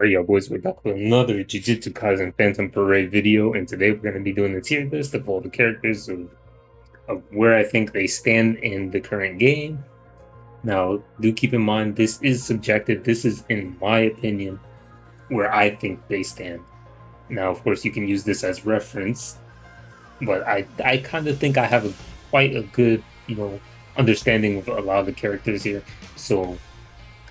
Alright, y'all boys, we're back with another Jujutsu Kaisen Phantom Parade video, and today we're going to be doing the tier list of all the characters of where I think they stand in the current game. Now, do keep in mind, this is subjective. This is, in my opinion, where I think they stand. Now, of course, you can use this as reference, but I kind of think I have quite a good, understanding of a lot of the characters here, so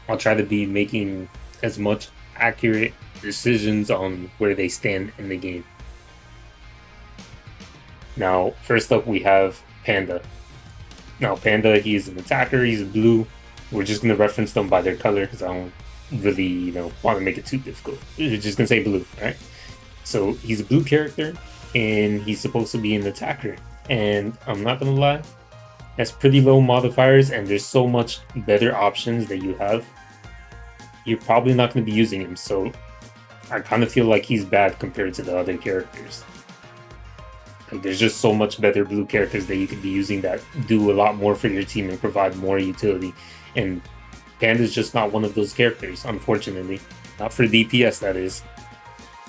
I'll try to be making as much accurate decisions on where they stand in the game. Now, first up, we have Panda. Now, Panda, he's an attacker, he's blue. We're just going to reference them by their color because I don't really, want to make it too difficult. We're just going to say blue, right? So, he's a blue character, and he's supposed to be an attacker. And I'm not going to lie, that's pretty low modifiers, and there's so much better options that you have. You're probably not going to be using him, so I kind of feel like he's bad compared to the other characters. Like, there's just so much better blue characters that you could be using that do a lot more for your team and provide more utility. And Panda's just not one of those characters, unfortunately. Not for DPS, that is.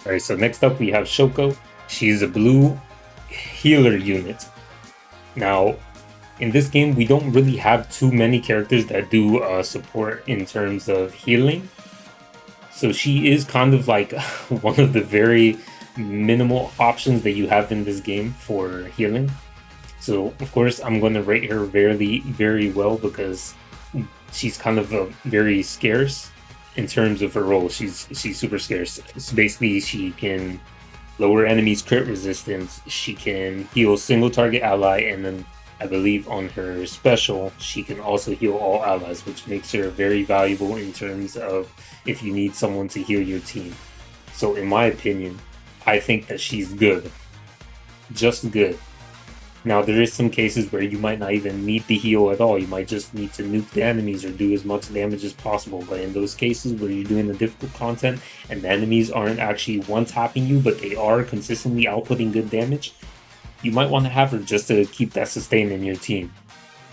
Alright, so next up we have Shoko. She's a blue healer unit. Now, in this game, we don't really have too many characters that do support in terms of healing. So she is kind of like one of the very minimal options that you have in this game for healing. So, of course, I'm going to rate her very well because she's kind of very scarce in terms of her role. She's super scarce. So basically, she can lower enemies' crit resistance. She can heal single target ally, and then I believe on her special, she can also heal all allies, which makes her very valuable in terms of if you need someone to heal your team. So in my opinion, I think that she's good. Just good. Now, there is some cases where you might not even need to heal at all. You might just need to nuke the enemies or do as much damage as possible. But in those cases where you're doing the difficult content and the enemies aren't actually one-tapping you, but they are consistently outputting good damage, you might want to have her just to keep that sustain in your team.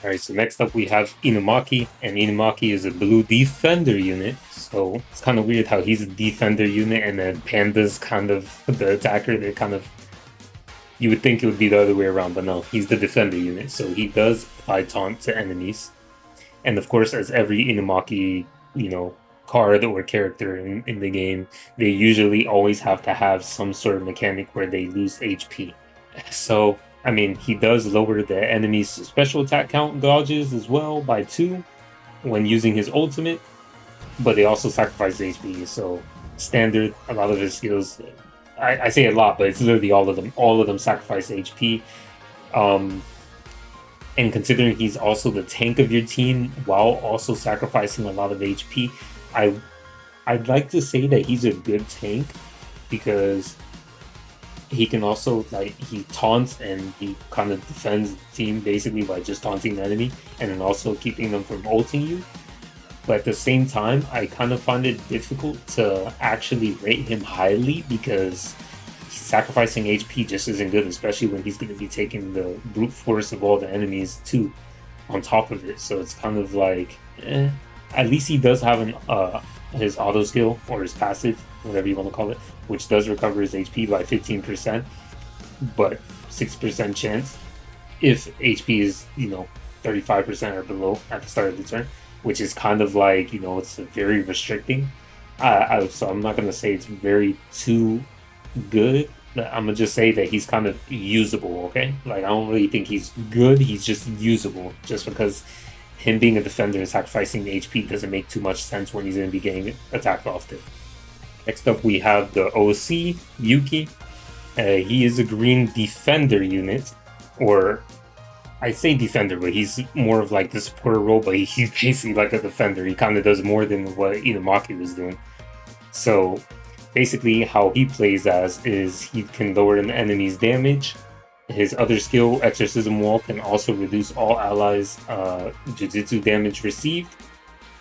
Alright, so next up we have Inumaki, and Inumaki is a blue defender unit. So it's kind of weird how he's a defender unit and then Panda's kind of the attacker. They're kind of, you would think it would be the other way around, but no, he's the defender unit. So he does apply taunt to enemies. And of course, as every Inumaki, card or character in the game, they usually always have to have some sort of mechanic where they lose HP. So, I mean, he does lower the enemy's special attack count gauges as well by 2 when using his ultimate, but they also sacrifice HP. So, standard, a lot of his skills, I say a lot, but it's literally all of them. All of them sacrifice HP. And considering he's also the tank of your team while also sacrificing a lot of HP, I'd like to say that he's a good tank because he can also, he taunts and he kind of defends the team basically by just taunting the enemy and then also keeping them from ulting you. But at the same time, I kind of find it difficult to actually rate him highly because sacrificing HP just isn't good, especially when he's going to be taking the brute force of all the enemies too on top of it. So it's kind of like, at least he does have his auto skill or his passive, whatever you want to call it, which does recover his HP by 15%, but 6% chance if HP is, 35% or below at the start of the turn, which is kind of like, it's very restricting. So I'm not going to say it's very too good. I'm going to just say that he's kind of usable, okay? Like, I don't really think he's good, he's just usable, just because him being a defender and sacrificing the HP doesn't make too much sense when he's going to be getting attacked often. Next up, we have the OC, Yuki. He is a green defender unit, or I say defender, but he's more of like the supporter role, but he's basically like a defender. He kind of does more than what Inumaki was doing. So basically how he plays as is he can lower an enemy's damage. His other skill, Exorcism Wall, can also reduce all allies' Jujutsu damage received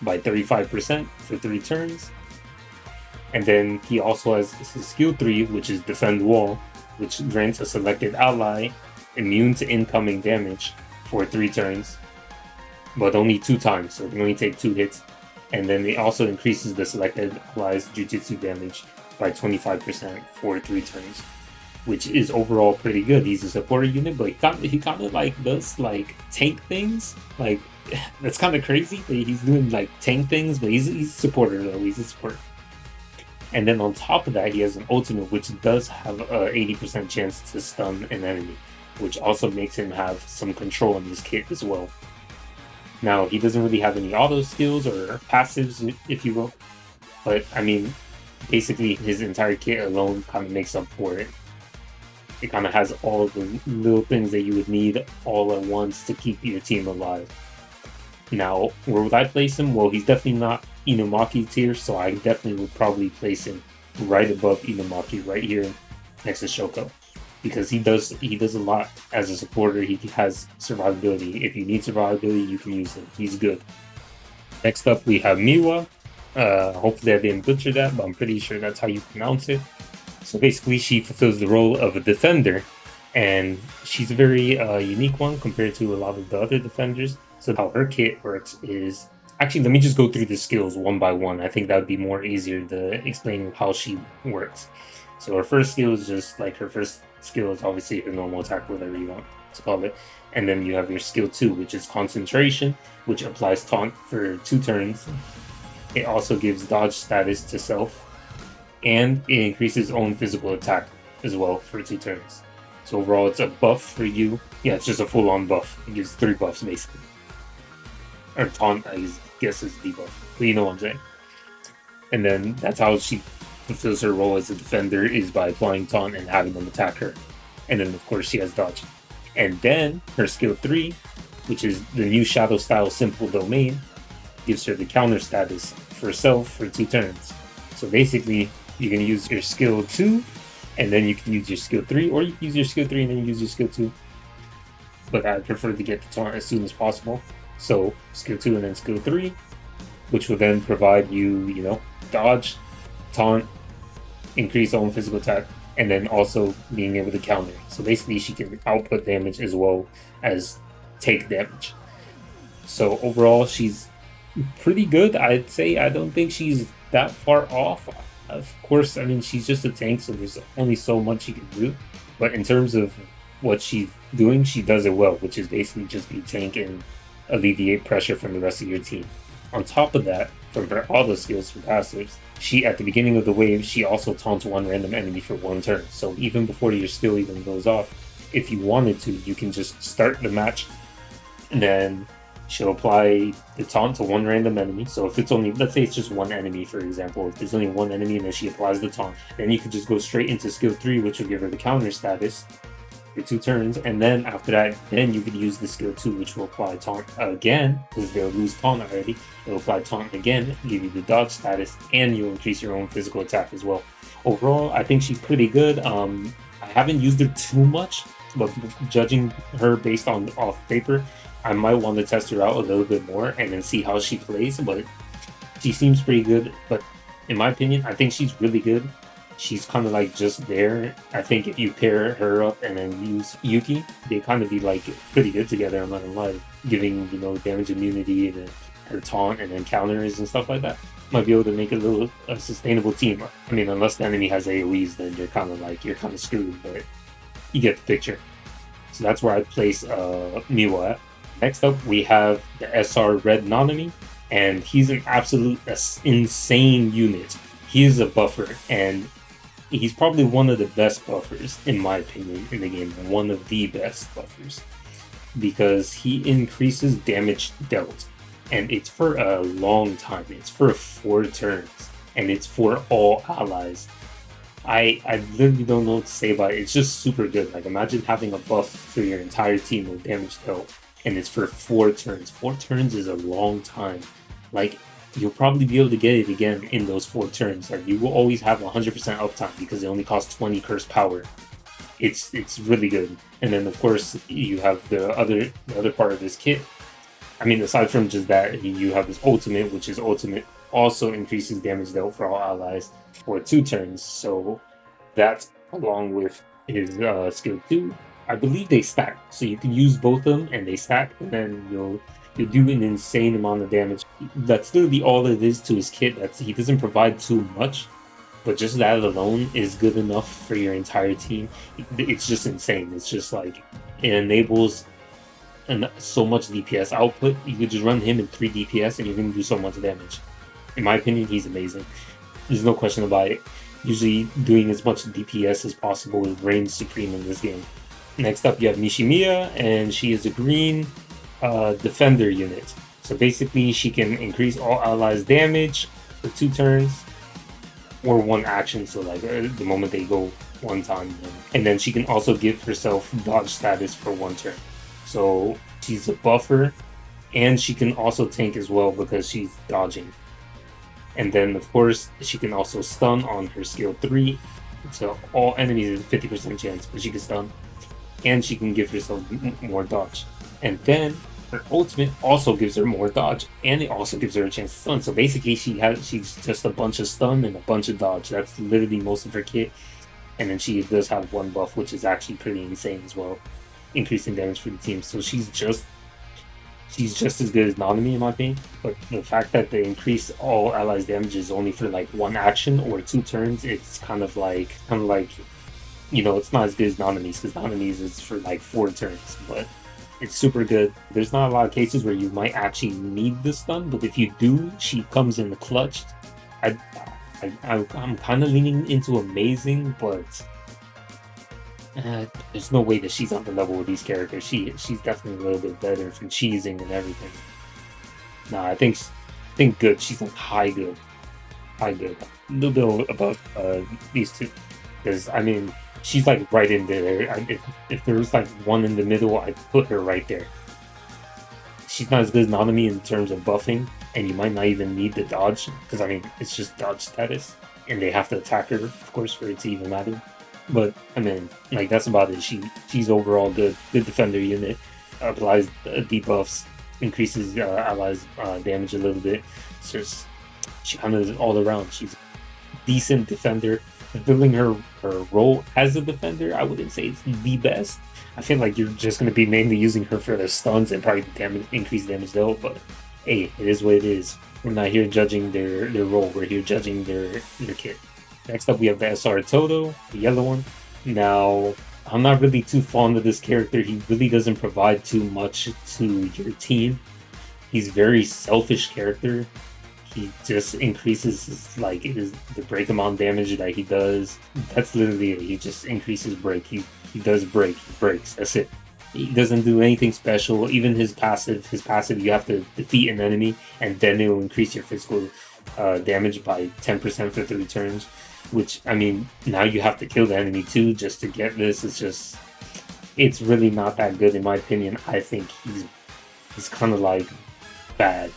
by 35% for 3 turns. And then he also has his skill 3, which is Defend Wall, which grants a selected ally immune to incoming damage for 3 turns, but only 2 times, so it can only take 2 hits. And then it also increases the selected allies Jujutsu damage by 25% for 3 turns, which is overall pretty good. He's a supporter unit, but he kind of like does like tank things. Like that's kind of crazy that he's doing like tank things, but he's a supporter though. He's a supporter. And then on top of that, he has an ultimate which does have a 80% chance to stun an enemy, which also makes him have some control in his kit as well. Now, he doesn't really have any auto skills or passives, if you will, but I mean, basically his entire kit alone kind of makes up for it. It kind of has all the little things that you would need all at once to keep your team alive. Now, where would I place him? Well, he's definitely not Inumaki tier, so I definitely would probably place him right above Inumaki, right here next to Shoko, because he does a lot as a supporter. He has survivability. If you need survivability, you can use him. He's good. Next up, we have Miwa. Hopefully I didn't butcher that, but I'm pretty sure that's how you pronounce it. So basically, she fulfills the role of a defender, and she's a very unique one compared to a lot of the other defenders. So how her kit works is... Actually, let me just go through the skills one by one. I think that would be more easier to explain how she works. So her first skill is just like her first skill is obviously her normal attack, whatever you want to call it. And then you have your skill 2, which is concentration, which applies taunt for 2 turns. It also gives dodge status to self, and it increases own physical attack as well for 2 turns. So overall, it's a buff for you. Yeah, it's just a full-on buff. It gives 3 buffs basically. Or taunt, I guess, is debuff, but you know what I'm saying. And then that's how she fulfills her role as a defender, is by applying taunt and having them attack her. And then of course she has dodge. And then her skill 3, which is the new shadow style simple domain, gives her the counter status for self for 2 turns. So basically you can use your skill 2 and then you can use your skill 3, or you can use your skill 3 and then use your skill 2. But I prefer to get the taunt as soon as possible. So skill 2 and then skill 3, which will then provide you, dodge, taunt, increase own physical attack, and then also being able to counter. So basically she can output damage as well as take damage. So overall she's pretty good, I'd say. I don't think she's that far off. Of course, I mean, she's just a tank, so there's only so much she can do. But in terms of what she's doing, she does it well, which is basically just be tank and alleviate pressure from the rest of your team. On top of that, from her auto skills for passives, she, at the beginning of the wave, she also taunts 1 random enemy for 1 turn. So even before your skill even goes off, if you wanted to, you can just start the match, and then she'll apply the taunt to 1 random enemy. So if it's only, let's say it's just 1 enemy, for example, if there's only 1 enemy and then she applies the taunt, then you could just go straight into skill 3, which will give her the counter status for 2 turns, and then after that, then you could use the skill 2, which will apply taunt again, because they'll lose taunt already. It'll apply taunt again, give you the dodge status, and you'll increase your own physical attack as well. Overall, I think she's pretty good. I haven't used her too much, but judging her based on off paper, I might want to test her out a little bit more and then see how she plays. But she seems pretty good. But in my opinion, I think she's really good. She's kind of like just there. I think if you pair her up and then use Yuki, they kind of be like pretty good together. I'm not gonna lie, giving damage immunity and her taunt and then counters and stuff like that. Might be able to make a sustainable team. I mean, unless the enemy has AoEs, then you're kind of screwed. But you get the picture. So that's where I place Miwa at. Next up, we have the SR Red Nanami, and he's an absolute insane unit. He is a buffer, and he's probably one of the best buffers, in my opinion, in the game. One of the best buffers. Because he increases damage dealt. And it's for a long time. It's for 4 turns. And it's for all allies. I literally don't know what to say about it. It's just super good. Like, imagine having a buff for your entire team of damage dealt. And it's for 4 turns. 4 turns is a long time. Like, you'll probably be able to get it again in those 4 turns. Like, you will always have 100% uptime because it only costs 20 curse power. It's really good. And then of course you have the other part of this kit. I mean, aside from just that, you have his ultimate, which is ultimate also increases damage dealt for all allies for 2 turns. So that, along with his skill 2, I believe they stack. So you can use both of them and they stack, and then you'll he'll do an insane amount of damage. That's literally all it is to his kit. He doesn't provide too much, but just that alone is good enough for your entire team. It's just insane. It's just like it enables so much DPS output. You could just run him in 3 DPS and you're going to do so much damage. In my opinion, he's amazing. There's no question about it. Usually doing as much DPS as possible reigns supreme in this game. Next up, you have Nishimiya, and she is a green defender unit. So basically, she can increase all allies' damage for 2 turns or 1 action. So like the moment they go 1 time, and then she can also give herself dodge status for 1 turn. So she's a buffer, and she can also tank as well because she's dodging. And then, of course, she can also stun on her skill 3. So all enemies is a 50% chance, but she can stun. And she can give herself more dodge. And then her ultimate also gives her more dodge, and it also gives her a chance to stun. So basically, she's just a bunch of stun and a bunch of dodge. That's literally most of her kit. And then she does have 1 buff, which is actually pretty insane as well, increasing damage for the team. So she's just as good as Nanami in my opinion, but the fact that they increase all allies damage is only for like 1 action or 2 turns, it's kind of like it's not as good as Nanami's, because Nanami's is for like 4 turns, but it's super good. There's not a lot of cases where you might actually need the stun, but if you do, she comes in the clutch. I'm kind of leaning into amazing, but there's no way that she's on the level with these characters. She's definitely a little bit better from cheesing and everything. Nah, I think good. She's like high good. A little bit above these two, because I mean she's like right in there. If there was like one in the middle, I'd put her right there. She's not as good as Nanami in terms of buffing, and you might not even need the dodge, because I mean it's just dodge status, and they have to attack her, of course, for it to even matter. But I mean, like, that's about it. She's overall good defender unit. Applies debuffs, increases allies damage a little bit. It's just she kind of is all around. She's a decent defender. Fulfilling her role as a defender, I wouldn't say it's the best. I feel like you're just going to be mainly using her for the stuns and probably increase damage though. But hey, it is what it is. We're not here judging their role. We're here judging their kit. Next up, we have the SSR Todo, the yellow one. Now, I'm not really too fond of this character. He really doesn't provide too much to your team. He's a very selfish character. He just increases the break amount damage that he does. That's literally it. He just increases break. He does break. He breaks. That's it. He doesn't do anything special. Even his passive, you have to defeat an enemy, and then it will increase your physical damage by 10% for 3 turns. Which, I mean, now you have to kill the enemy too just to get this. It's really not that good in my opinion. I think he's kind of like bad.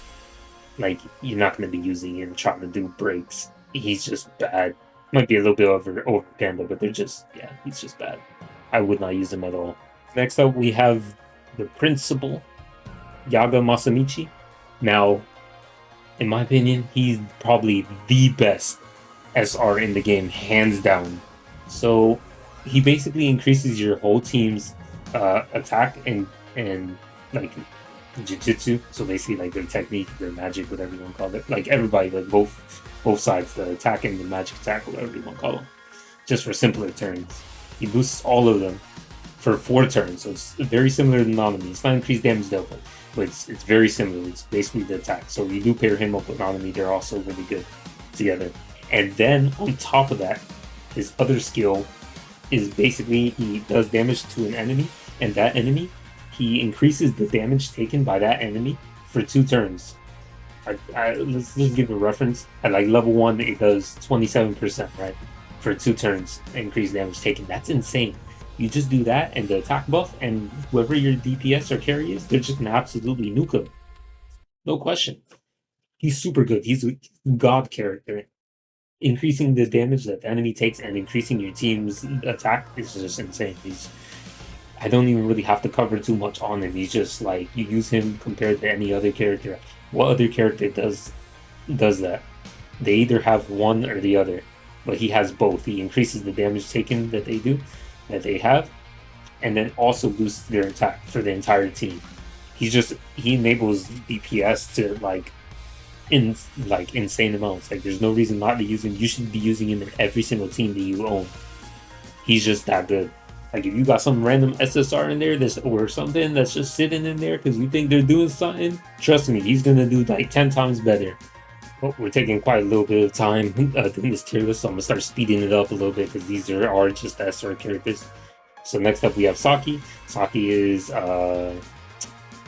Like, you're not going to be using him trying to do breaks. He's just bad. Might be a little bit over Panda, but he's just bad. I would not use him at all. Next up, we have the principal, Yaga Masamichi. Now, in my opinion, he's probably the best SR in the game, hands down. So he basically increases your whole team's attack and like Jujutsu. So basically like their technique, their magic, whatever you want to call it. Like everybody, like both sides, the attack and the magic attack, whatever you want to call them. Just for simpler turns. He boosts all of them for 4 turns. So it's very similar to Nanami. It's not increased damage though, but it's very similar. It's basically the attack. So you do pair him up with Nanami, they're also really good together. And then on top of that, his other skill is basically he does damage to an enemy, and that enemy, he increases the damage taken by that enemy for 2 turns. Let's just give a reference. At like level 1, it does 27%, right? For 2 turns, increased damage taken. That's insane. You just do that and the attack buff, and whoever your DPS or carry is, they're just gonna absolutely nuke him. No question. He's super good. He's a god character. Increasing the damage that the enemy takes and increasing your team's attack is just insane. I don't even really have to cover too much on him. He's just like, you use him compared to any other character. What other character does that? They either have one or the other, but he has both. He increases the damage taken that they have, and then also boosts their attack for the entire team. he enables DPS to insane amounts. Like there's no reason not to use him. You should be using him in every single team that you own. He's just that good. Like if you got some random SSR in there or something that's just sitting in there because you think they're doing something, trust me, he's gonna do like 10 times better. Well, we're taking quite a little bit of time doing this tier list, so I'm gonna start speeding it up a little bit because these are just SR characters. So next up we have Saki. Saki is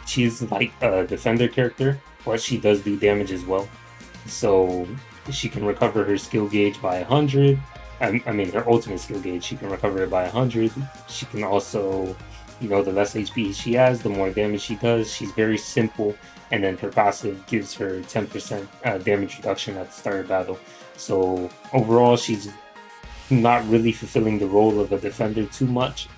she's like a defender character, but she does do damage as well. So she can recover her skill gauge by 100. I mean, her ultimate skill gauge, she can recover it by 100. She can also, the less HP she has, the more damage she does. She's very simple, and then her passive gives her 10% damage reduction at the start of battle. So overall, she's not really fulfilling the role of a defender too much,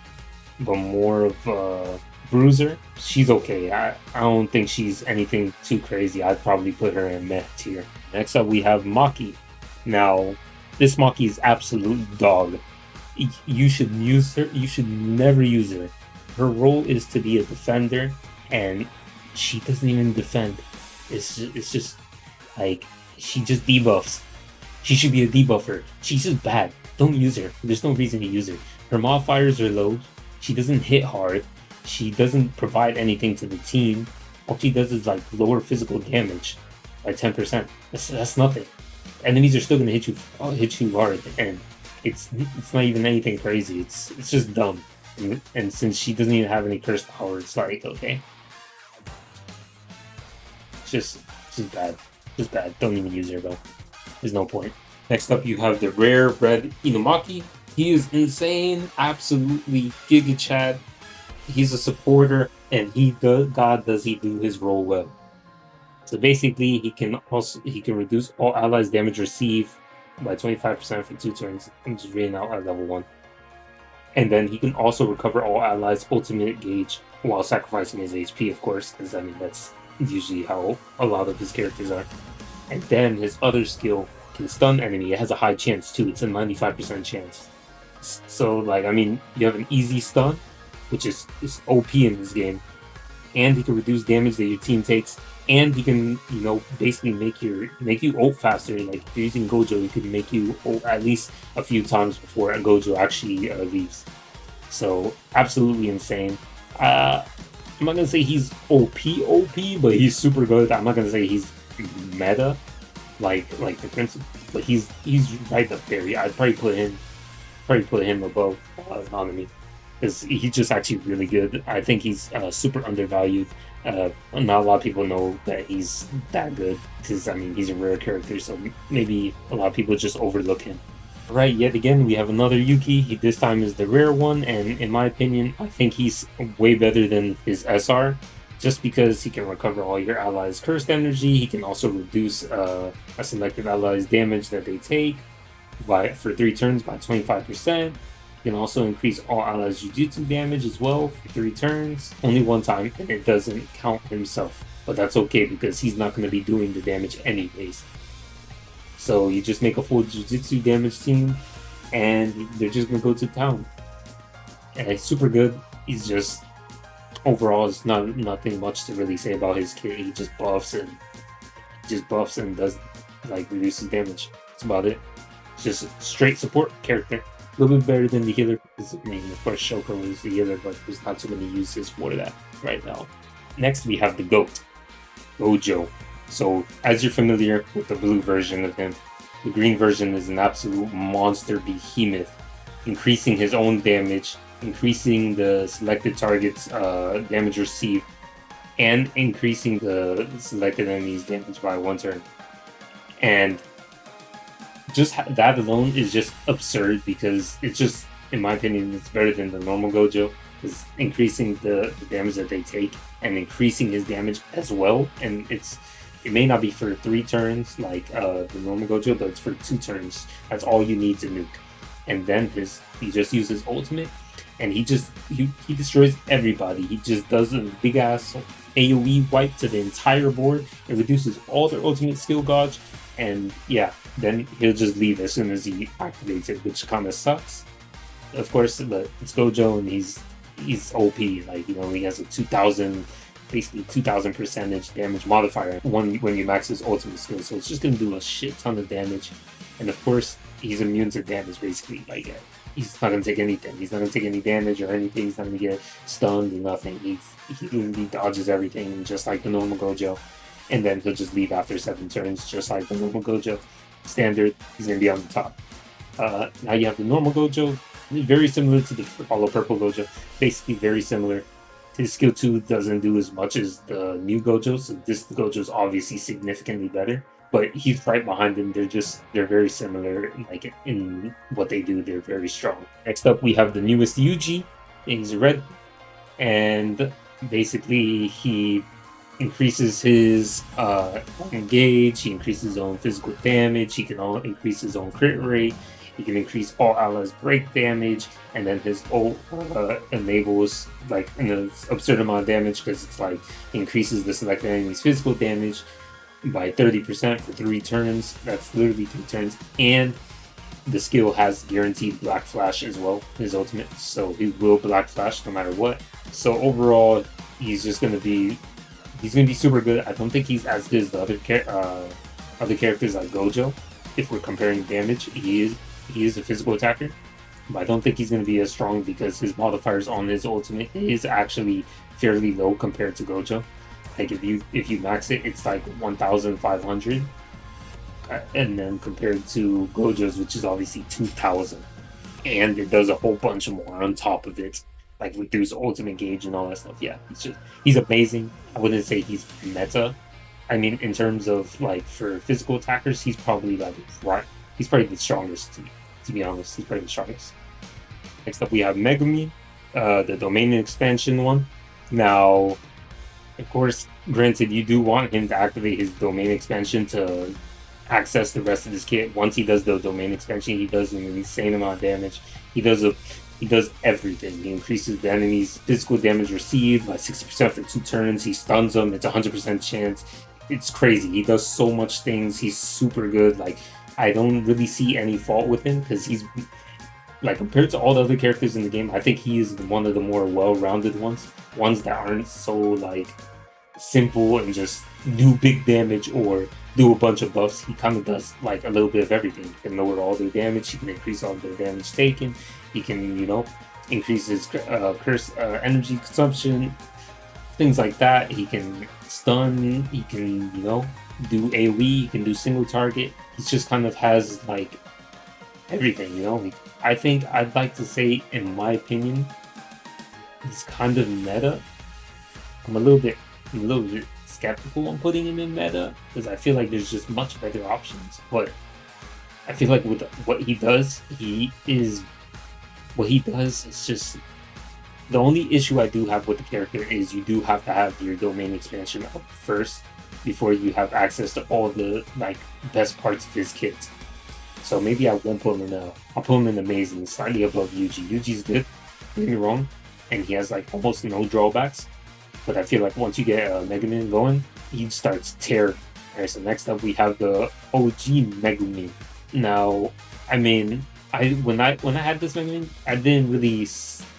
but more of a bruiser. She's okay. I don't think she's anything too crazy. I'd probably put her in meh tier. Next up, we have Maki. Now, this Maki is absolute dog. You should use her. You should never use her. Her role is to be a defender, and she doesn't even defend. It's just like she just debuffs. She should be a debuffer. She's just bad. Don't use her. There's no reason to use her. Her modifiers are low. She doesn't hit hard. She doesn't provide anything to the team. All she does is like lower physical damage by 10%. That's nothing. Enemies are still gonna hit you hard, and it's not even anything crazy. It's just dumb. And since she doesn't even have any curse power, it's like okay, it's just bad, just bad. Don't even use her though. There's no point. Next up, you have the rare red Inumaki. He is insane, absolutely giga chad. He's a supporter, and does he do his role well. So basically, he can reduce all allies' damage received by 25% for 2 turns. I'm just reading out at level 1. And then he can also recover all allies' ultimate gauge while sacrificing his HP, of course, because I mean that's usually how a lot of his characters are. And then his other skill can stun enemy. It has a high chance too. It's a 95% chance. So like I mean, you have an easy stun, which is OP in this game, and he can reduce damage that your team takes. And he can, basically make you ult faster. Like if you're using Gojo, he can make you ult at least a few times before a Gojo actually leaves. So absolutely insane. I'm not gonna say he's OP, but he's super good. I'm not gonna say he's meta, like the principal, but he's right up there. I'd probably put him above Hanami, because he's just actually really good. I think he's super undervalued. Not a lot of people know that he's that good, because I mean he's a rare character, so maybe a lot of people just overlook him. Right, yet again we have another Yuki. This time is the rare one, and in my opinion, I think he's way better than his SR, just because he can recover all your allies' cursed energy. He can also reduce a selected ally's damage that they take for 3 turns by 25%. Can also increase all allies' Jujutsu damage as well for 3 turns, only 1 time, and it doesn't count himself. But that's okay because he's not going to be doing the damage anyways. So you just make a full Jujutsu damage team, and they're just going to go to town. And it's super good. He's just overall, it's nothing much to really say about his kit. He just buffs and does reduces damage. That's about it. It's just a straight support character. A little bit better than the healer, because I mean, of course, Shoko is the healer, but there's not too many uses for that right now. Next, we have the GOAT, Gojo. So, as you're familiar with the blue version of him, the green version is an absolute monster behemoth, increasing his own damage, increasing the selected target's damage received, and increasing the selected enemy's damage by 1 turn. And just that alone is just absurd, because it's just, in my opinion, it's better than the normal Gojo, because increasing the damage that they take and increasing his damage as well. And it may not be for 3 turns like the normal Gojo, but it's for 2 turns. That's all you need to nuke. And then he just uses ultimate, and he destroys everybody. He just does a big ass AoE wipe to the entire board. It reduces all their ultimate skill gauge. And yeah, then he'll just leave as soon as he activates it, which kind of sucks, of course. But it's Gojo, and he's OP. He has a 2000 basically 2000 percentage damage modifier when you max his ultimate skill. So it's just gonna do a shit ton of damage, and of course he's immune to damage basically. Like he's not gonna take anything. He's not gonna take any damage or anything. He's not gonna get stunned or nothing. He literally dodges everything just like the normal Gojo, and then he'll just leave after 7 turns just like the normal Gojo. Standard, he's gonna be on the top. Now you have the normal Gojo, very similar to the Hollow Purple Gojo, basically very similar. His skill 2 doesn't do as much as the new Gojo, so this Gojo is obviously significantly better. But he's right behind him. They're very similar, like in what they do. They're very strong. Next up, we have the newest Yuji. He's red, and basically he increases his engage. He increases his own physical damage. He can increase his own crit rate. He can increase all allies' break damage, and then his ult enables like an absurd amount of damage because it's like increases the selected enemy's physical damage by 30% for 3 turns. That's literally 3 turns, and the skill has guaranteed Black Flash as well, his ultimate. So he will Black Flash no matter what. So overall, he's gonna be super good. I don't think he's as good as the other characters like Gojo. If we're comparing damage, he is a physical attacker, but I don't think he's going to be as strong because his modifiers on his ultimate is actually fairly low compared to Gojo. Like if you max it, it's like 1,500, and then compared to Gojo's, which is obviously 2,000, and it does a whole bunch more on top of it, like reduce ultimate gauge and all that stuff. Yeah, he's amazing. I wouldn't say he's meta. I mean, in terms of like for physical attackers, he's probably the strongest to be honest. He's probably the strongest. Next up, we have Megumin, the domain expansion one. Now, of course, granted, you do want him to activate his domain expansion to access the rest of his kit. Once he does the domain expansion, he does an insane amount of damage. He does everything. He increases the enemy's physical damage received by 60% for 2 turns. He stuns them. It's 100% chance. It's crazy. He does so much things. He's super good. Like, I don't really see any fault with him because he's like, compared to all the other characters in the game, I think he is one of the more well-rounded ones that aren't so like simple and just do big damage or do a bunch of buffs. He kind of does like a little bit of everything. He can lower all their damage. He can increase all their damage taken. He can, increase his curse energy consumption, things like that. He can stun. He can, do AoE. He can do single target. He just kind of has like everything, I think I'd like to say, in my opinion, he's kind of meta. I'm a little bit skeptical on putting him in meta because I feel like there's just much better options. But I feel like with what he does, it's just the only issue I do have with the character is you do have to have your domain expansion up first before you have access to all the like best parts of his kit. So maybe I won't put him in I'll put him in amazing, slightly above Yuji. Yuji's good, don't get me wrong, and he has like almost no drawbacks. But I feel like once you get Megumin going, he starts tearing. Alright, so next up we have the OG Megumin. Now, I mean, when I had this Megumin, I didn't really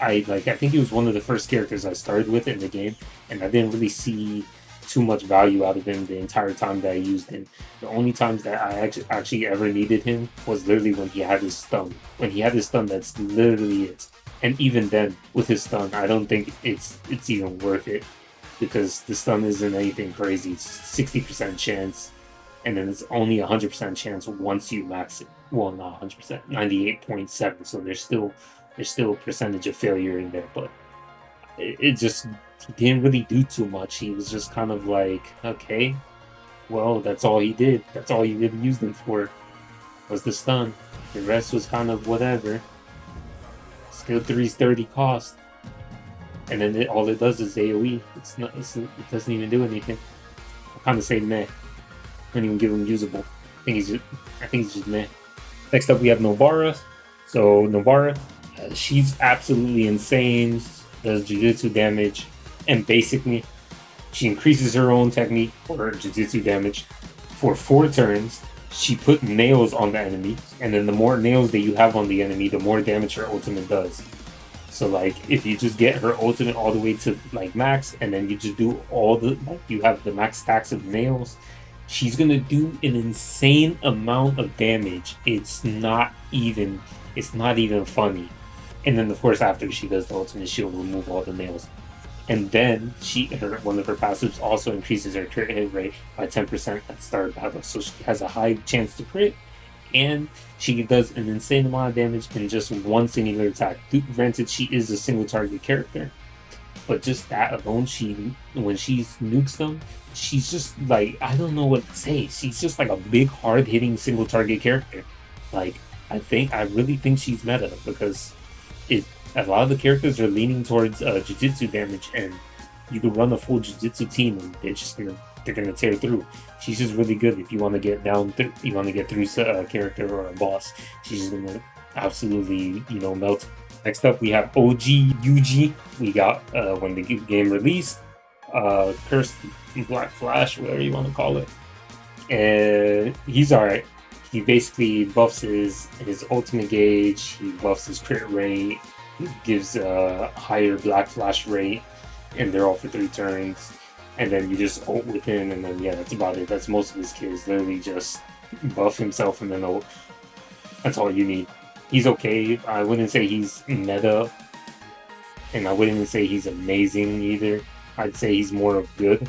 I think he was one of the first characters I started with in the game, and I didn't really see too much value out of him the entire time that I used him. The only times that I actually ever needed him was literally when he had his stun. When he had his stun, that's literally it. And even then, with his stun, I don't think it's even worth it because the stun isn't anything crazy. It's 60% chance, and then it's only 100% chance once you max it. Well, not 100%, 98.7. So there's still a percentage of failure in there, but it just, he didn't really do too much. He was just kind of like, okay, well, that's all he did. That's all you really used him for, was the stun. The rest was kind of whatever. Skill 3's 30 cost, and then all it does is AoE. It doesn't even do anything. I kind of say meh. I don't even give him usable. I think he's just meh. Next up, we have Nobara. So Nobara, she's absolutely insane. Does Jujutsu damage, and basically she increases her own technique for her Jujutsu damage for 4 turns. She put nails on the enemy, and then the more nails that you have on the enemy, the more damage her ultimate does. So like if you just get her ultimate all the way to like max, and then you just do all the like you have the max stacks of nails, she's gonna do an insane amount of damage. It's not even funny. And then of course after she does the ultimate, she'll remove all the nails. And then one of her passives also increases her crit hit rate by 10% at the start of battle. So she has a high chance to crit, and she does an insane amount of damage in just one singular attack. Granted, she is a single target character, but just that alone, when she nukes them, she's just like, I don't know what to say. She's just like a big, hard hitting single target character. Like I really think she's meta, because a lot of the characters are leaning towards Jujutsu damage, and you can run a full Jujutsu team and they're gonna tear through. She's just really good if you want to get you want to get through a character or a boss. She's just gonna absolutely melt. Next up, we have OG Yuji. We got when the game released, Cursed Black Flash, whatever you want to call it, and he's alright. He basically buffs his ultimate gauge. He buffs his crit rate. Gives a higher Black Flash rate, and they're all for 3 turns. And then you just ult with him, and then that's about it. That's most of his kills. Literally just buff himself and then ult. That's all you need. He's okay. I wouldn't say he's meta, and I wouldn't say he's amazing either. I'd say he's more of good.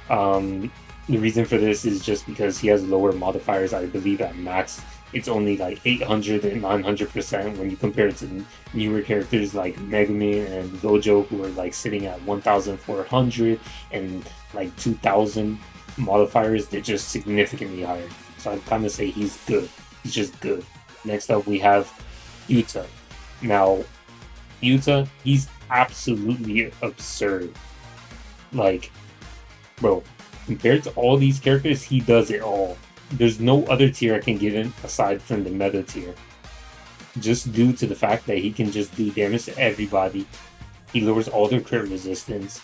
The reason for this is just because he has lower modifiers. I believe at max it's only like 800 and 900% when you compare it to newer characters like Megumin and Gojo, who are like sitting at 1400 and like 2000 modifiers. They're just significantly higher. So I'd kind of say he's good. He's just good. Next up, we have Yuta. Now, Yuta, he's absolutely absurd. Like, bro, compared to all these characters, he does it all. There's no other tier I can give him aside from the meta tier. Just due to the fact that he can just do damage to everybody. He lowers all their crit resistance.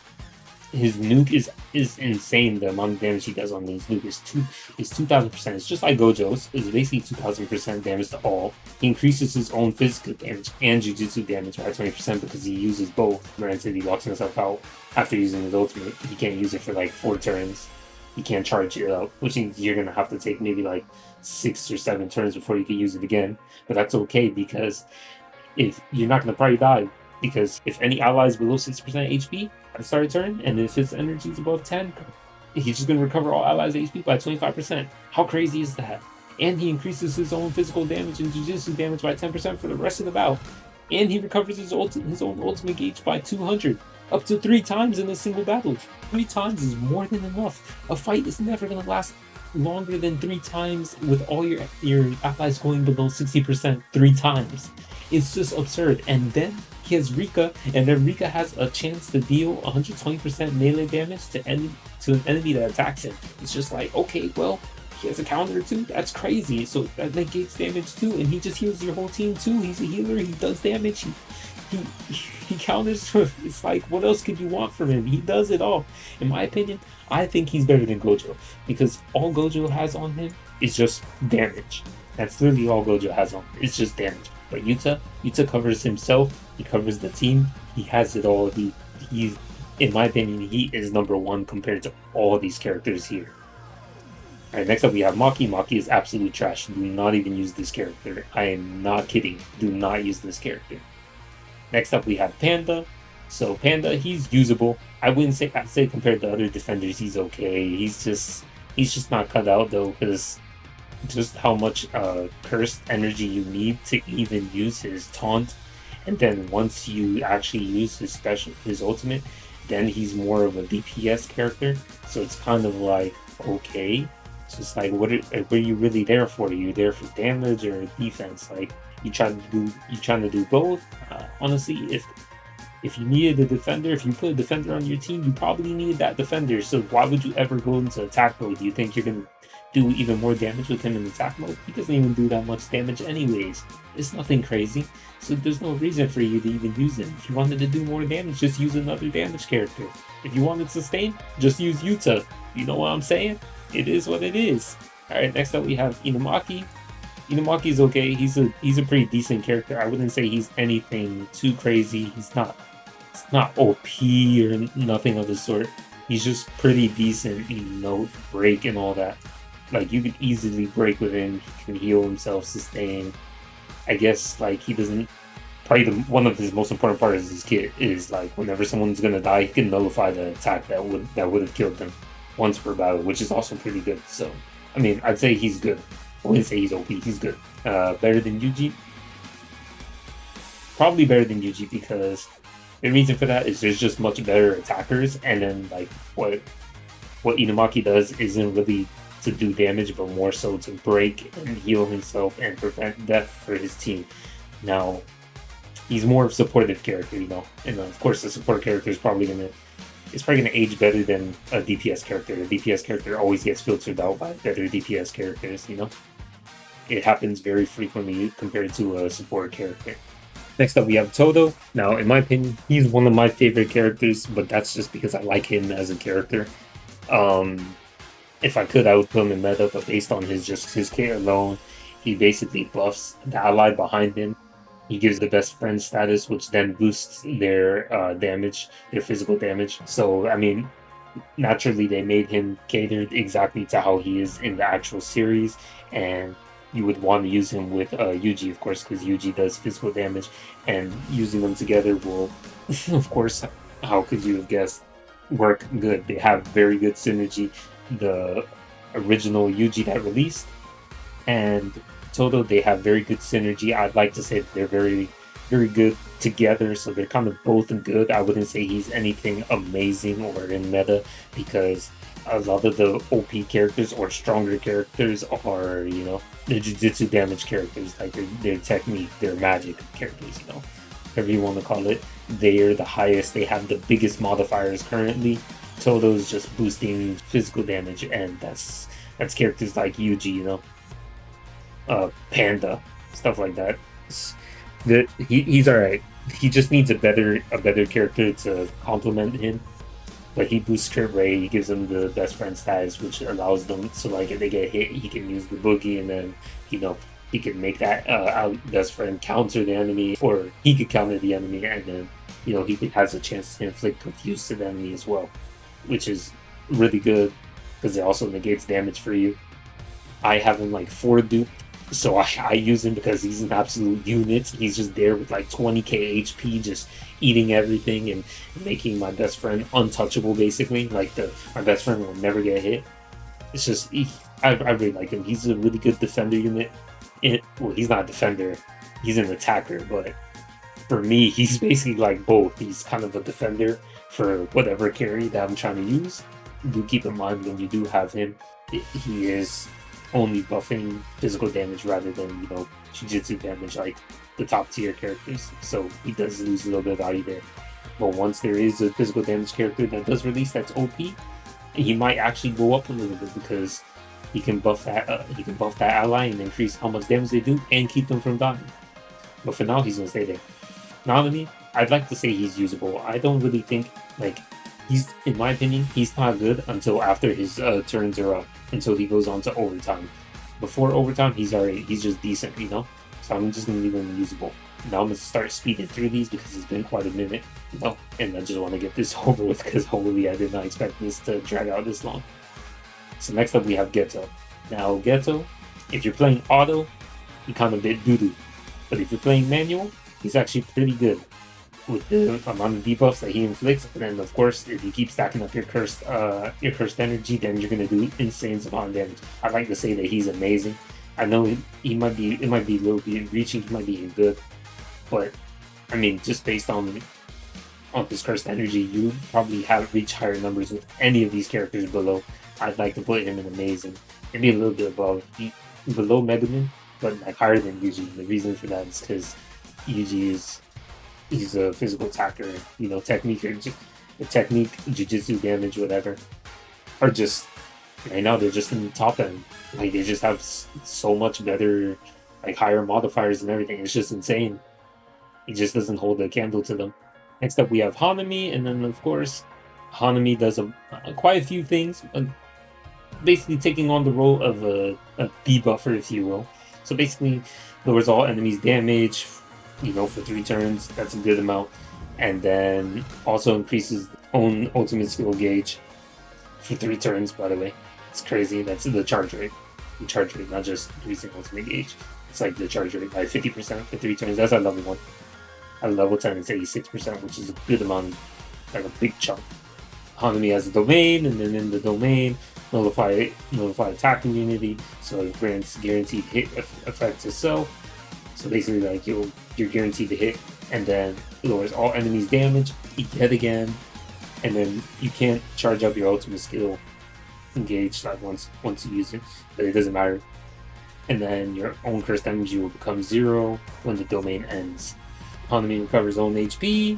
His nuke is insane. The amount of damage he does on his nuke is 2000%. It's just like Gojo's. It's basically 2000% damage to all. He increases his own physical damage and Jujutsu damage by 20% because he uses both. Granted, he locks himself out after using his ultimate. He can't use it for like 4 turns. You can't charge it up, which means you're going to have to take maybe like 6 or 7 turns before you can use it again. But that's okay, because if you're not going to probably die, because if any ally is below 6% HP at the start of turn, and if his energy is above 10, he's just going to recover all allies' HP by 25%. How crazy is that? And he increases his own physical damage and Jujutsu damage by 10% for the rest of the bout. And he recovers his own ultimate gauge by 200. Up to 3 times in a single battle. 3 times is more than enough. A fight is never going to last longer than 3 times with all your allies going below 60% 3 times. It's just absurd. And then he has Rika, and then Rika has a chance to deal 120% melee damage to an enemy that attacks him. It's just like, okay, well, he has a counter too? That's crazy. So that negates damage too, and he just heals your whole team too. He's a healer, he does damage, he counters. It's like, what else could you want from him? He does it all. In my opinion, I think he's better than Gojo, because all Gojo has on him is just damage. That's literally all Gojo has on him. It's just damage. But Yuta covers himself, he covers the team, he has it all. He's, in my opinion, he is number 1 compared to all these characters here. Alright, next up we have Maki. Maki is absolute trash. Do not even use this character. I am not kidding. Do not use this character. Next up we have Panda. So Panda, he's usable. I'd say compared to other defenders, he's okay. He's just not cut out though, because just how much cursed energy you need to even use his taunt, and then once you actually use his ultimate, then he's more of a DPS character. So it's kind of like, okay, it's just like, what are you really there for? Are you there for damage or defense? Like, you trying to do both? Honestly, if you needed a defender, if you put a defender on your team, you probably needed that defender. So why would you ever go into attack mode? Do you think you're gonna do even more damage with him in attack mode? He doesn't even do that much damage anyways. It's nothing crazy. So there's no reason for you to even use him. If you wanted to do more damage, just use another damage character. If you wanted sustain, just use Yuta. You know what I'm saying? It is what it is. Alright, next up we have Inumaki. Inumaki's okay. He's a pretty decent character. I wouldn't say he's anything too crazy. He's not OP or nothing of the sort. He's just pretty decent, break and all that. Like you could easily break with him. He can heal himself, sustain. I guess like he doesn't. Probably one of his most important parts of his kit is like whenever someone's gonna die, he can nullify the attack that would have killed them once per battle, which is also pretty good. So I mean, I'd say he's good. I wouldn't say he's OP. He's good. Better than Yuji? Probably better than Yuji because the reason for that is there's just much better attackers, and then like what Inumaki does isn't really to do damage, but more so to break and heal himself and prevent death for his team. Now, he's more of a supportive character, and of course the support character is probably gonna age better than a DPS character. A DPS character always gets filtered out by better DPS characters, It happens very frequently compared to a support character. Next up, we have Todo. Now, in my opinion, he's one of my favorite characters, but that's just because I like him as a character. If I could, I would put him in meta, but based on his kit alone, he basically buffs the ally behind him. He gives the best friend status, which then boosts their damage, their physical damage. So, I mean, naturally, they made him catered exactly to how he is in the actual series, and you would want to use him with Yuji, of course, because Yuji does physical damage, and using them together will, of course, how could you have guessed, work good. They have very good synergy. The original Yuji that released and Todo, they have very good synergy. I'd like to say that they're very, very good together, so they're kind of both good. I wouldn't say he's anything amazing or in meta because a lot of the OP characters or stronger characters are, they're Jujutsu damage characters, like their technique, their magic characters, whatever you want to call it. They're the highest, they have the biggest modifiers currently. Todo's just boosting physical damage, and that's characters like Yuji, Panda, stuff like that. He's alright. He just needs a better character to complement him. But he boosts crit rate, he gives them the best friend status, which allows them to, like, if they get hit, he can use the boogie, and then, he can make that best friend counter the enemy, or he could counter the enemy, and then, he has a chance to inflict confuse to the enemy as well, which is really good, because it also negates damage for you. I have him, like, 4 dupe, so I use him because he's an absolute unit. He's just there with like 20k HP, just eating everything and making my best friend untouchable, basically. Like my best friend will never get hit. It's just, I really like him. He's a really good defender unit. Well, he's not a defender, he's an attacker, but for me, he's basically like both. He's kind of a defender for whatever carry that I'm trying to use. Do keep in mind when you do have him, he is only buffing physical damage rather than, Jujutsu damage like the top tier characters. So he does lose a little bit of value there. But once there is a physical damage character that does release that's OP, he might actually go up a little bit because he can buff that ally and increase how much damage they do and keep them from dying. But for now, he's gonna stay there. Nanami, I'd like to say he's usable. I don't really think in my opinion, he's not good until after his turns are up, until he goes on to overtime. Before overtime, he's just decent, So I'm just gonna leave him usable. Now I'm gonna start speeding through these because it's been quite a minute, and I just want to get this over with because holy, I did not expect this to drag out this long. So next up we have Geto. Now Geto, if you're playing auto, he kind of bit doo-doo, but if you're playing manual, he's actually pretty good with the amount of debuffs that he inflicts. And then of course, if you keep stacking up your cursed energy, then you're gonna do insane amount of damage. I'd like to say that he's amazing. I know it might be a little bit reaching, he might be good, but I mean, just based on his cursed energy, you probably have reached higher numbers with any of these characters below. I'd like to put him in amazing, maybe a little bit below Megumin, but like higher than Yuji. The reason for that is because Yuji he's a physical attacker, technique, jujutsu damage, whatever, are just, right now, they're just in the top end. Like, they just have so much better, like, higher modifiers and everything. It's just insane. He just doesn't hold a candle to them. Next up, we have Hanami, and then, of course, Hanami does quite a few things, basically taking on the role of a debuffer, if you will. So basically, lowers all enemies' damage, for 3 turns. That's a good amount. And then also increases own ultimate skill gauge for 3 turns, by the way. It's crazy. That's the charge rate. The charge rate, not just increasing ultimate gauge. It's like the charge rate by 50% for 3 turns. That's at level 1. At level 10, it's 86%, which is a good amount, like a big chunk. Hanami has a domain, and then in the domain, nullify attack immunity, so it grants guaranteed hit effect to self. So basically, like you're guaranteed to hit, and then lowers all enemies' damage yet again, and then you can't charge up your ultimate skill engaged like once you use it, but it doesn't matter. And then your own curse damage will become 0 when the domain ends. Hanami recovers own HP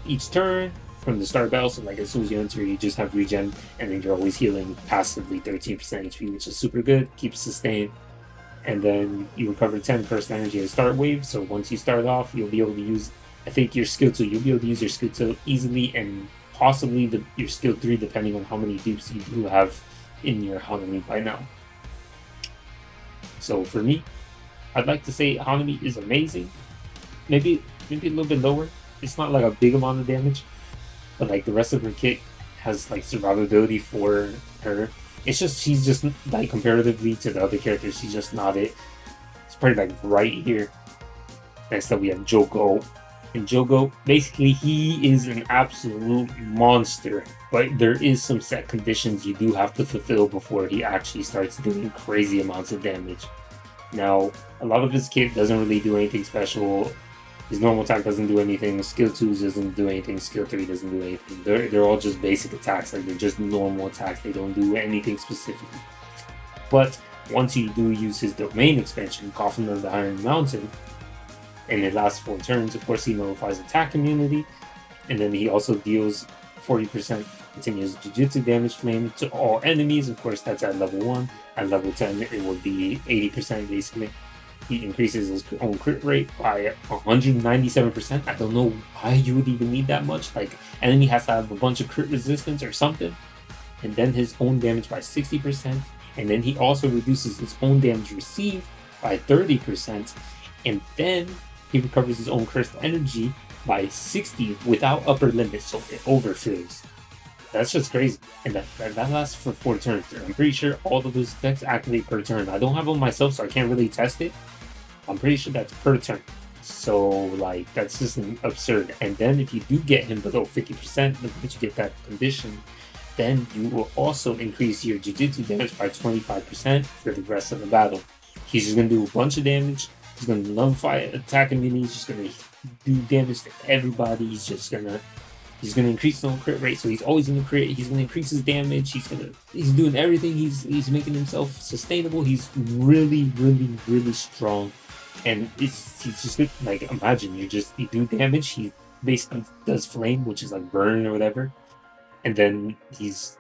each turn from the start battle, so like as soon as you enter, you just have regen, and then you're always healing passively 13% HP, which is super good, keeps sustained. And then you recover 10 burst energy at start wave, so once you start off, you'll be able to use, I think, your skill 2. You'll be able to use your skill 2 easily, and possibly your skill 3, depending on how many dupes you do have in your Hanami by now. So for me, I'd like to say Hanami is amazing. Maybe a little bit lower. It's not like a big amount of damage, but like the rest of her kit has like survivability for her. It's just, she's just like comparatively to the other characters, she's just not it. It's probably like right here. Next up we have Jogo. And Jogo, basically he is an absolute monster, but there is some set conditions you do have to fulfill before he actually starts doing crazy amounts of damage. Now, a lot of his kit doesn't really do anything special. His normal attack doesn't do anything, skill 2 doesn't do anything, skill 3 doesn't do anything. They're all just basic attacks, like they're just normal attacks, they don't do anything specific. But once you do use his domain expansion, Coffin of the Iron Mountain, and it lasts 4 turns, of course he nullifies attack immunity, and then he also deals 40% continuous Jujutsu damage flame to all enemies. Of course that's at level 1. At level 10 it would be 80% basically. He increases his own crit rate by 197%. I don't know why you would even need that much. Like, enemy has to have a bunch of crit resistance or something. And then his own damage by 60%. And then he also reduces his own damage received by 30%. And then he recovers his own cursed energy by 60 without upper limit, so it overfills. That's just crazy. And that lasts for 4 turns. I'm pretty sure all of those effects activate per turn. I don't have them myself, so I can't really test it. I'm pretty sure that's per turn. So, like, that's just absurd. And then if you do get him below 50%, once you get that condition, then you will also increase your Jujutsu damage by 25% for the rest of the battle. He's just going to do a bunch of damage. He's going to nullify attack immunity. He's just going to do damage to everybody. He's going to increase his own crit rate, so he's always going to crit. He's going to increase his damage. He's doing everything. He's making himself sustainable. He's really, really, really strong. And he's just good. Like, imagine you do damage. He basically does flame, which is like burn or whatever, and then he's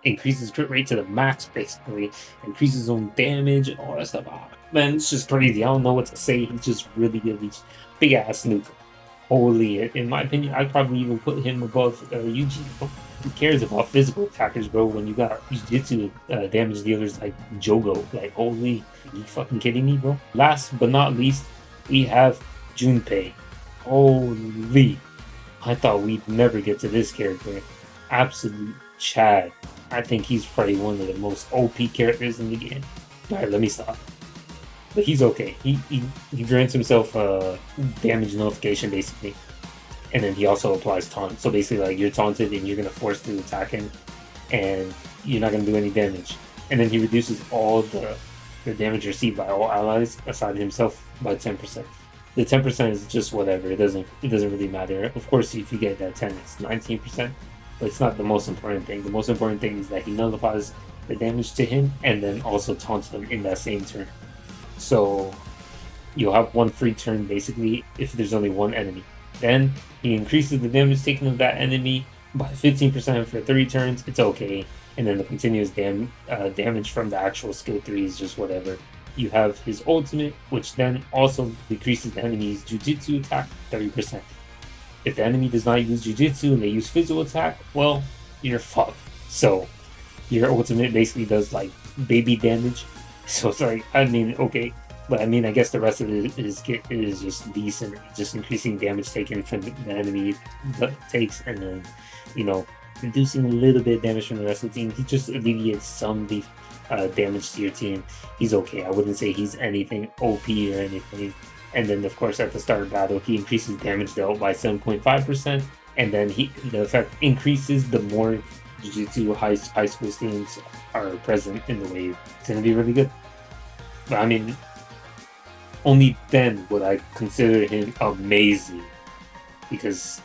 increases crit rate to the max, basically increases his own damage and all that stuff. Oh, man, it's just crazy. I don't know what to say. He's just really, really big ass nuke. Holy, in my opinion, I'd probably even put him above Yuji. Who cares about physical attackers, bro? When you got Jujutsu damage dealers like Jogo, like, holy, are you fucking kidding me, bro? Last but not least, we have Junpei. Holy, I thought we'd never get to this character. Absolute Chad. I think he's probably one of the most OP characters in the game. Alright, let me stop. But he's okay. He grants himself damage nullification, basically. And then he also applies taunt. So basically, like, you're taunted and you're going to force to attack him, and you're not going to do any damage. And then he reduces all the damage received by all allies, aside himself, by 10%. The 10% is just whatever. It doesn't really matter. Of course, if you get that 10, it's 19%. But it's not the most important thing. The most important thing is that he nullifies the damage to him, and then also taunts them in that same turn. So you'll have one free turn, basically, if there's only one enemy. Then he increases the damage taken of that enemy by 15% for 3 turns. It's okay. And then the continuous damage from the actual skill 3 is just whatever. You have his ultimate, which then also decreases the enemy's Jujutsu attack 30%. If the enemy does not use Jujutsu and they use physical attack, well, you're fucked. So your ultimate basically does like baby damage. So it's like, I mean, okay, But I mean, I guess the rest of it is just decent, just increasing damage taken from the enemy takes, and then, you know, reducing a little bit of damage from the rest of the team. He just alleviates some damage to your team. He's okay. I wouldn't say he's anything OP or anything. And then, of course, at the start of battle, he increases damage dealt by 7.5%, and then the effect increases the more Jujutsu high school students are present in the wave. It's gonna be really good. But I mean, only then would I consider him amazing, because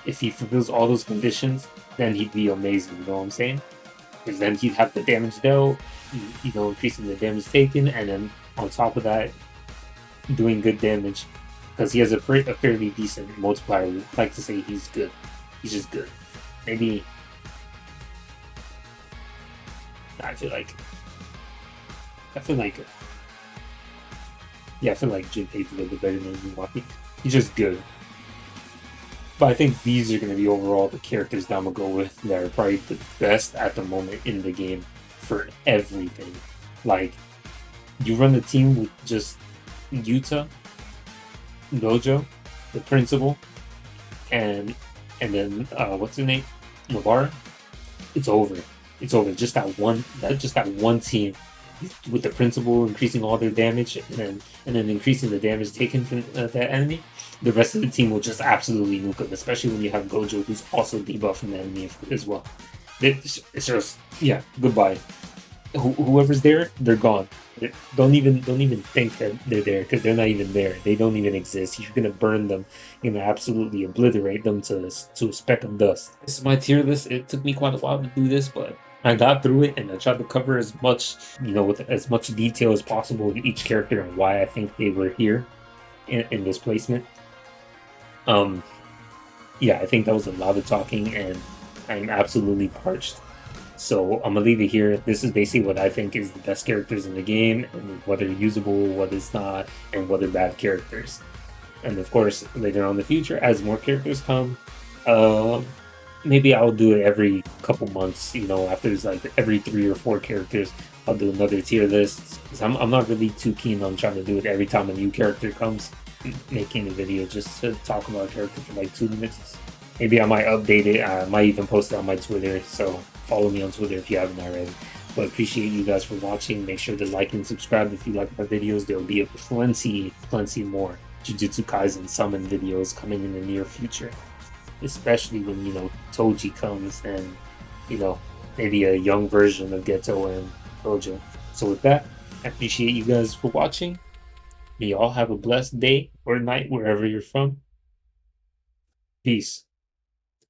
if he fulfills all those conditions, then he'd be amazing. You know what I'm saying? Because then he'd have the damage dealt, increasing the damage taken, and then on top of that, doing good damage. Because he has a fairly decent multiplier. I'd like to say he's good. He's just good. Maybe. I feel like. Yeah, I feel like Junpei's a little bit better than Maki. He's just good. But I think these are going to be overall the characters that I'm going to go with that are probably the best at the moment in the game for everything. Like, you run the team with just Yuta, Gojo, the principal, and then what's his name? Nobara. It's over. It's over. Just that one team with the principal increasing all their damage and then increasing the damage taken from that enemy. The rest of the team will just absolutely nuke them, especially when you have Gojo, who's also debuffing the enemy as well. It's just, yeah, goodbye. Whoever's there, they're gone. Don't even think that they're there, because they're not even there. They don't even exist. You're gonna burn them. You're gonna absolutely obliterate them to a speck of dust. This is my tier list. It took me quite a while to do this, but I got through it, and I tried to cover as much, with as much detail as possible with each character and why I think they were here in this placement. Yeah, I think that was a lot of talking, and I'm absolutely parched. So I'm gonna leave it here. This is basically what I think is the best characters in the game, and what are usable, what is not, and what are bad characters. And of course, later on in the future, as more characters come, maybe I'll do it every couple months. After there's like every 3 or 4 characters, I'll do another tier list. Because I'm not really too keen on trying to do it every time a new character comes. Making a video just to talk about a character for like 2 minutes. Maybe I might update it. I might even post it on my Twitter. So follow me on Twitter if you haven't already. But appreciate you guys for watching. Make sure to like and subscribe if you like my videos. There will be plenty more Jujutsu Kaisen summon videos coming in the near future. Especially when, Toge comes and, maybe a young version of Geto and Gojo. So with that, I appreciate you guys for watching. May you all have a blessed day or night wherever you're from. Peace.